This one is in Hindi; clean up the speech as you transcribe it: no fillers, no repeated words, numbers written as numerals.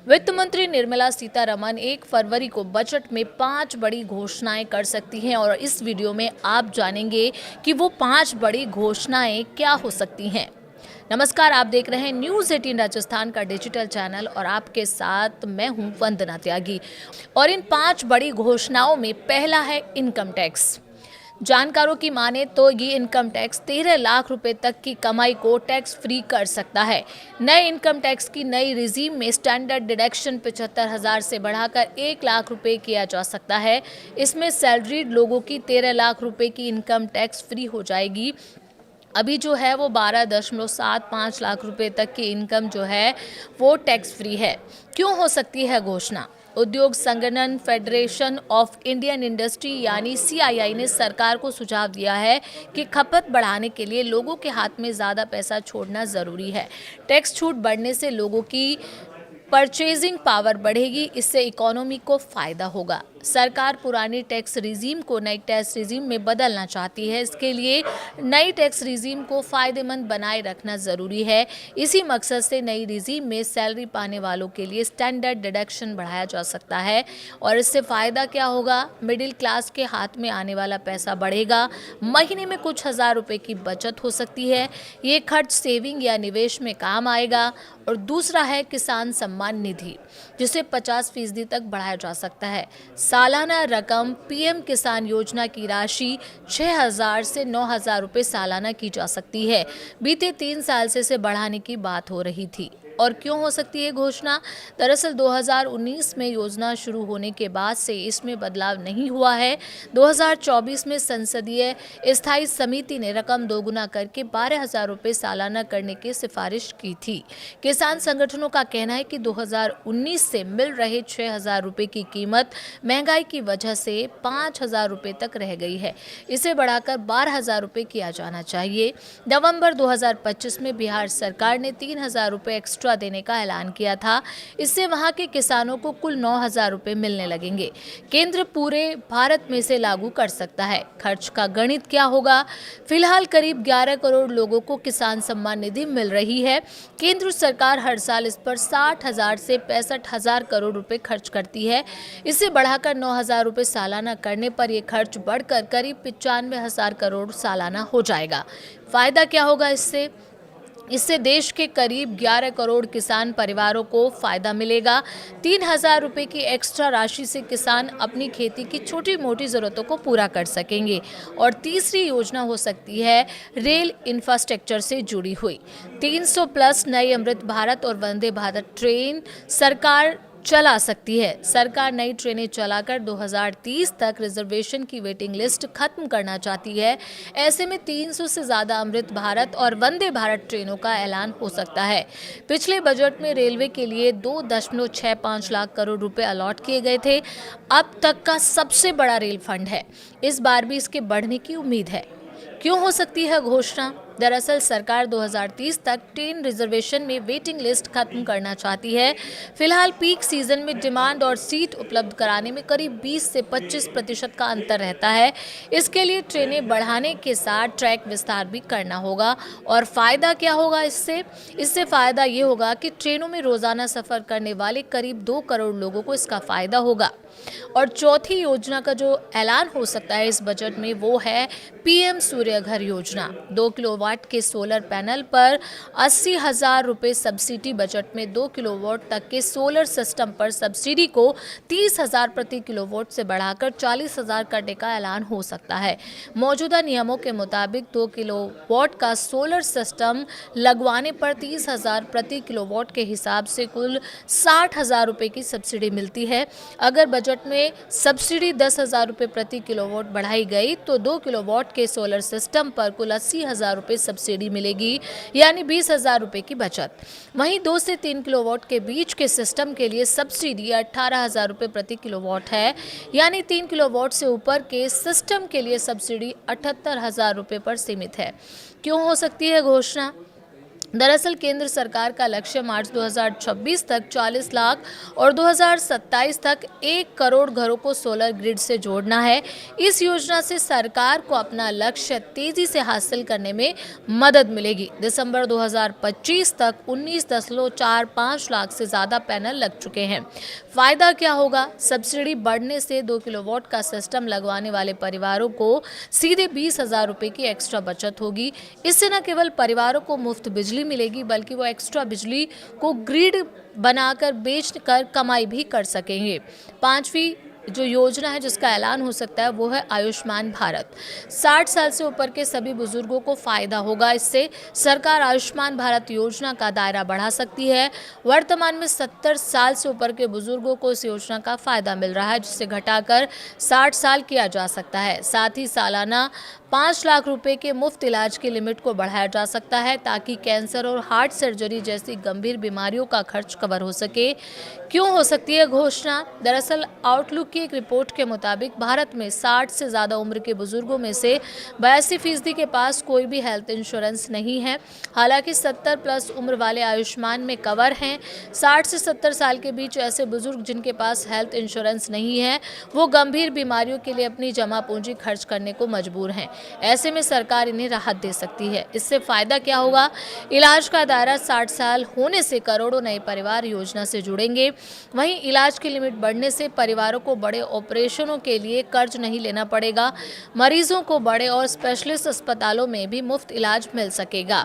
वित्त मंत्री निर्मला सीतारमण 1 फरवरी को बजट में 5 बड़ी घोषणाएं कर सकती हैं और इस वीडियो में आप जानेंगे कि वो 5 बड़ी घोषणाएं क्या हो सकती हैं। नमस्कार, आप देख रहे हैं न्यूज़ 18 राजस्थान का डिजिटल चैनल और आपके साथ मैं हूं वंदना त्यागी। और इन 5 बड़ी घोषणाओं में पहला है इनकम टैक्स। जानकारों की माने तो ये इनकम टैक्स 13 लाख रुपए तक की कमाई को टैक्स फ्री कर सकता है। नए इनकम टैक्स की नई रिजीम में स्टैंडर्ड डिडक्शन 75,000 से बढ़ाकर 1 लाख रुपए किया जा सकता है। इसमें सैलरीड लोगों की 13 लाख रुपए की इनकम टैक्स फ्री हो जाएगी। अभी जो है वो 12.75 लाख रुपए तक की इनकम जो है वो टैक्स फ्री है। क्यों हो सकती है घोषणा? उद्योग संगठन फेडरेशन ऑफ इंडियन इंडस्ट्री यानी CII ने सरकार को सुझाव दिया है कि खपत बढ़ाने के लिए लोगों के हाथ में ज़्यादा पैसा छोड़ना ज़रूरी है। टैक्स छूट बढ़ने से लोगों की परचेजिंग पावर बढ़ेगी, इससे इकोनॉमी को फायदा होगा। सरकार पुरानी टैक्स रिजीम को नई टैक्स रिजीम में बदलना चाहती है। इसके लिए नई टैक्स रिजीम को फायदेमंद बनाए रखना जरूरी है। इसी मकसद से नई रिजीम में सैलरी पाने वालों के लिए स्टैंडर्ड डिडक्शन बढ़ाया जा सकता है। और इससे फायदा क्या होगा? मिडिल क्लास के हाथ में आने वाला पैसा बढ़ेगा। महीने में कुछ हजार रुपए की बचत हो सकती है। ये खर्च सेविंग या निवेश में काम आएगा। और दूसरा है किसान सम्मान निधि, जिसे 50% तक बढ़ाया जा सकता है। सालाना रकम PM किसान योजना की राशि 6,000 से 9,000 रुपये सालाना की जा सकती है। बीते 3 साल से इसे बढ़ाने की बात हो रही थी। और क्यों हो सकती है घोषणा? दरअसल 2019 में योजना शुरू होने के बाद से इसमें बदलाव नहीं हुआ है। 2024 में संसदीय स्थायी समिति ने रकम दोगुना करके 12,000 रुपये सालाना करने की सिफारिश की थी। किसान संगठनों का कहना है कि 2019 से मिल रहे 6,000 रुपये की कीमत महंगाई की वजह से 5,000 रुपये तक रह गई है। इसे बढ़ाकर 12,000 रुपये किया जाना चाहिए। नवंबर 2025 में बिहार सरकार ने 3,000 रुपये एक्स्ट्रा देने का ऐलान किया था। इससे वहां के किसानों को कुल 9,000 रुपये मिलने लगेंगे। केंद्र पूरे भारत में से लागू कर सकता है। खर्च का गणित क्या होगा? फिलहाल करीब 11 करोड़ लोगों को किसान सम्मान निधि मिल रही है। केंद्र सरकार हर साल इस पर 60,000 से 65,000 करोड़ रुपए खर्च करती है। इसे बढ़ाकर 9,000 रुपये सालाना करने पर यह खर्च बढ़कर करीब 95,000 करोड़ सालाना हो जाएगा। फायदा क्या होगा इससे? इससे देश के करीब 11 करोड़ किसान परिवारों को फायदा मिलेगा। 3,000 रुपये की एक्स्ट्रा राशि से किसान अपनी खेती की छोटी मोटी ज़रूरतों को पूरा कर सकेंगे। और तीसरी योजना हो सकती है रेल इंफ्रास्ट्रक्चर से जुड़ी हुई। 300 प्लस नई अमृत भारत और वंदे भारत ट्रेन सरकार चला सकती है। सरकार नई ट्रेनें चलाकर 2030 तक रिजर्वेशन की वेटिंग लिस्ट खत्म करना चाहती है। ऐसे में 300 से ज़्यादा अमृत भारत और वंदे भारत ट्रेनों का ऐलान हो सकता है। पिछले बजट में रेलवे के लिए 2.65 लाख करोड़ रुपए अलॉट किए गए थे। अब तक का सबसे बड़ा रेल फंड है। इस बार भी इसके बढ़ने की उम्मीद है। क्यों हो सकती है घोषणा? दरअसल सरकार 2030 तक ट्रेन रिजर्वेशन में वेटिंग लिस्ट खत्म करना चाहती है। फिलहाल पीक सीजन में डिमांड और सीट उपलब्ध कराने में करीब 20 से 25% का अंतर रहता है। इसके लिए ट्रेनें बढ़ाने के साथ ट्रैक विस्तार भी करना होगा। और फायदा क्या होगा इससे? इससे फायदा ये होगा कि ट्रेनों में रोजाना सफर करने वाले करीब 2 करोड़ लोगों को इसका फायदा होगा। और चौथी योजना का जो ऐलान हो सकता है इस बजट में वो है PM सूर्य घर योजना। 2 किलोवाट के सोलर पैनल पर 80,000 रुपये सब्सिडी। बजट में 2 किलोवाट तक के सोलर सिस्टम पर सब्सिडी को 30,000 प्रति किलोवाट से बढ़ाकर 40,000 करने का ऐलान हो सकता है। मौजूदा नियमों के मुताबिक 2 किलोवाट का सोलर सिस्टम लगवाने पर 30,000 प्रति किलोवाट के हिसाब से कुल 60,000 रुपये की सब्सिडी मिलती है। अगर बजट में सब्सिडी 10,000 रुपये प्रति किलोवाट बढ़ाई गई तो 2 किलोवाट के सोलर सिस्टम पर कुल 80,000 रुपये सब्सिडी मिलेगी, यानी 20,000 रुपये की बचत। वहीं 2 से 3 किलोवाट के बीच के सिस्टम के लिए सब्सिडी 18,000 रुपये प्रति किलोवाट है, यानी 3 किलोवाट से ऊपर के सिस्टम के लिए सब्सिडी 78,000 रुपये पर सीमित है। क्यों हो सकती है घोषणा? दरअसल केंद्र सरकार का लक्ष्य मार्च 2026 तक 40 लाख और 2027 तक 1 करोड़ घरों को सोलर ग्रिड से जोड़ना है। इस योजना से सरकार को अपना लक्ष्य तेजी से हासिल करने में मदद मिलेगी। दिसंबर 2025 तक 19.45 लाख से ज़्यादा पैनल लग चुके हैं। फायदा क्या होगा? सब्सिडी बढ़ने से 2 किलोवाट का सिस्टम लगवाने वाले परिवारों को सीधे 20,000 रुपये की एक्स्ट्रा बचत होगी। इससे न केवल परिवारों को मुफ्त बिजली मिलेगी बल्कि वो एक्स्ट्रा बिजली को ग्रिड बनाकर बेचकर कमाई भी कर सकेंगे। पांचवी जो योजना है जिसका ऐलान हो सकता है वो है आयुष्मान भारत। 60 साल से ऊपर के सभी बुजुर्गों को फायदा होगा। इससे सरकार आयुष्मान भारत योजना का दायरा बढ़ा सकती है। वर्तमान में 70 साल से ऊपर के बुजुर्गों को इस योजना का फायदा मिल रहा है, जिसे घटाकर 60 साल किया जा सकता है। साथ ही सालाना 5 लाख रुपए के मुफ्त इलाज की लिमिट को बढ़ाया जा सकता है ताकि कैंसर और हार्ट सर्जरी जैसी गंभीर बीमारियों का खर्च कवर हो सके। क्यों हो सकती है घोषणा? दरअसल आउटलुक की एक रिपोर्ट के मुताबिक भारत में 60 से ज़्यादा उम्र के बुजुर्गों में से 82% के पास कोई भी हेल्थ इंश्योरेंस नहीं है। हालांकि 70 प्लस उम्र वाले आयुष्मान में कवर हैं। 60 से 70 साल के बीच ऐसे बुजुर्ग जिनके पास हेल्थ इंश्योरेंस नहीं है वो गंभीर बीमारियों के लिए अपनी जमा पूंजी खर्च करने को मजबूर हैं। ऐसे में सरकार इन्हें राहत दे सकती है। इससे फायदा क्या होगा? इलाज का दायरा 60 साल होने से करोड़ों नए परिवार योजना से जुड़ेंगे। वहीं इलाज की लिमिट बढ़ने से परिवारों को बड़े ऑपरेशनों के लिए कर्ज नहीं लेना पड़ेगा। मरीजों को बड़े और स्पेशलिस्ट अस्पतालों में भी मुफ्त इलाज मिल सकेगा।